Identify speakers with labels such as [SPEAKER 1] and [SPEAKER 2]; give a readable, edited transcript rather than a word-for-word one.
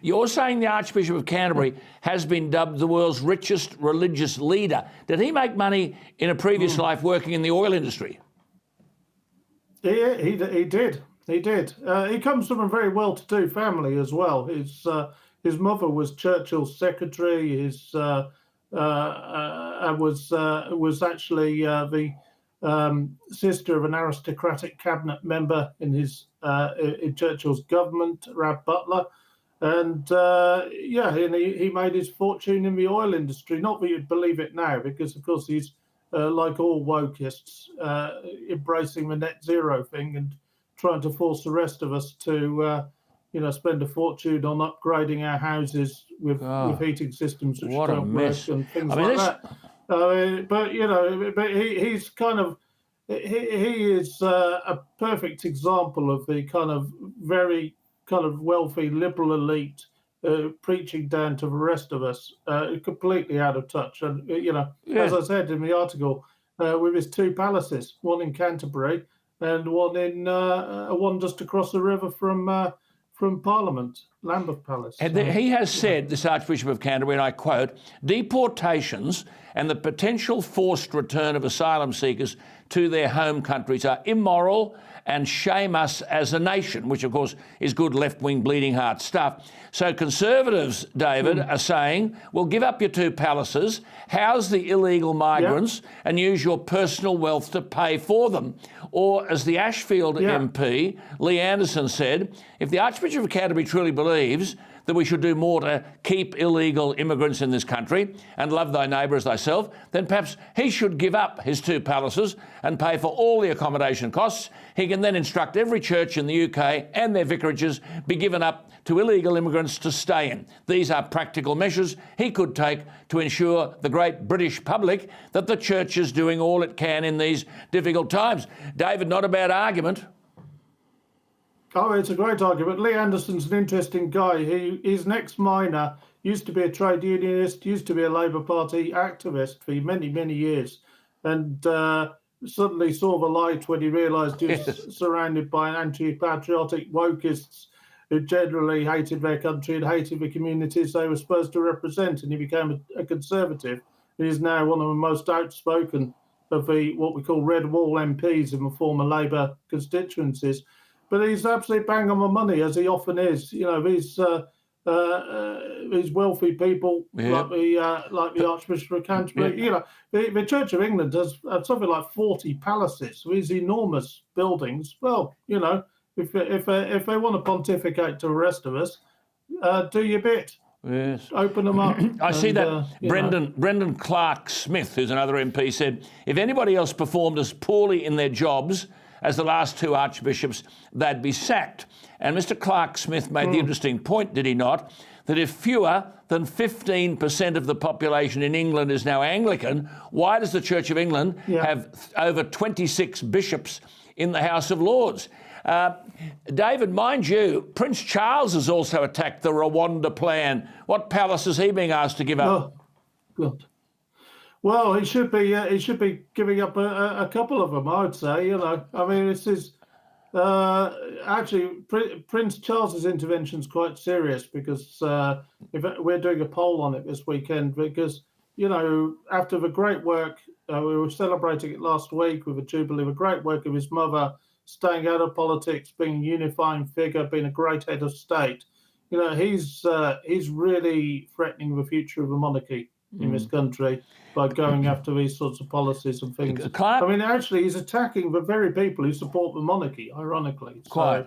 [SPEAKER 1] You're saying the Archbishop of Canterbury has been dubbed the world's richest religious leader. Did he make money in a previous life working in the oil industry?
[SPEAKER 2] He did. He did. He comes from a very well-to-do family as well. His mother was Churchill's secretary. His was actually the sister of an aristocratic cabinet member in in Churchill's government, Rab Butler. And he made his fortune in the oil industry. Not that you'd believe it now, because of course he's like all wokeists, embracing the net zero thing and trying to force the rest of us to, spend a fortune on upgrading our houses with heating systems which don't work and things like that. He's kind of he is a perfect example of the kind of very kind of wealthy liberal elite preaching down to the rest of us, completely out of touch. And as I said in the article, with his two palaces, one in Canterbury and one just across the river from Parliament, Lambeth Palace.
[SPEAKER 1] And he has said, this Archbishop of Canterbury, and I quote, "Deportations and the potential forced return of asylum seekers to their home countries are immoral and shame us as a nation," which of course is good left-wing bleeding heart stuff. So Conservatives, David, are saying, well, give up your two palaces, house the illegal migrants and use your personal wealth to pay for them. Or as the Ashfield MP, Lee Anderson, said, if the Archbishop of Canterbury truly believes that we should do more to keep illegal immigrants in this country and love thy neighbour as thyself, then perhaps he should give up his two palaces and pay for all the accommodation costs. He can then instruct every church in the UK and their vicarages be given up to illegal immigrants to stay in. These are practical measures he could take to ensure the great British public that the church is doing all it can in these difficult times. David, not a bad argument.
[SPEAKER 2] Oh, it's a great argument. Lee Anderson's an interesting guy. He's an ex-miner, used to be a trade unionist, used to be a Labour Party activist for many, many years, and suddenly saw the light when he realised he was surrounded by anti-patriotic wokeists who generally hated their country and hated the communities they were supposed to represent, and he became a conservative. He is now one of the most outspoken of the what we call red wall MPs in the former Labour constituencies. But he's absolutely bang on the money, as he often is. These wealthy people, like the Archbishop of Canterbury. The Church of England has something like 40 palaces, these enormous buildings. Well, if they want to pontificate to the rest of us, do your bit.
[SPEAKER 1] Yes.
[SPEAKER 2] Open them up.
[SPEAKER 1] I see that Brendan Clark-Smith, who's another MP, said, if anybody else performed as poorly in their jobs as the last two archbishops, they'd be sacked. And Mr. Clark-Smith made the interesting point, did he not, that if fewer than 15% of the population in England is now Anglican, why does the Church of England have over 26 bishops in the House of Lords? David, mind you, Prince Charles has also attacked the Rwanda plan. What palace is he being asked to give up?
[SPEAKER 2] Oh, good. Well, he should be giving up a couple of them, I would say. I mean, this is actually Prince Charles's intervention is quite serious, because if we're doing a poll on it this weekend, because after the great work we were celebrating it last week with the Jubilee, the great work of his mother, staying out of politics, being a unifying figure, being a great head of state, he's really threatening the future of the monarchy in this country by going after these sorts of policies and things. I mean, actually, he's attacking the very people who support the monarchy, ironically.
[SPEAKER 1] Quite.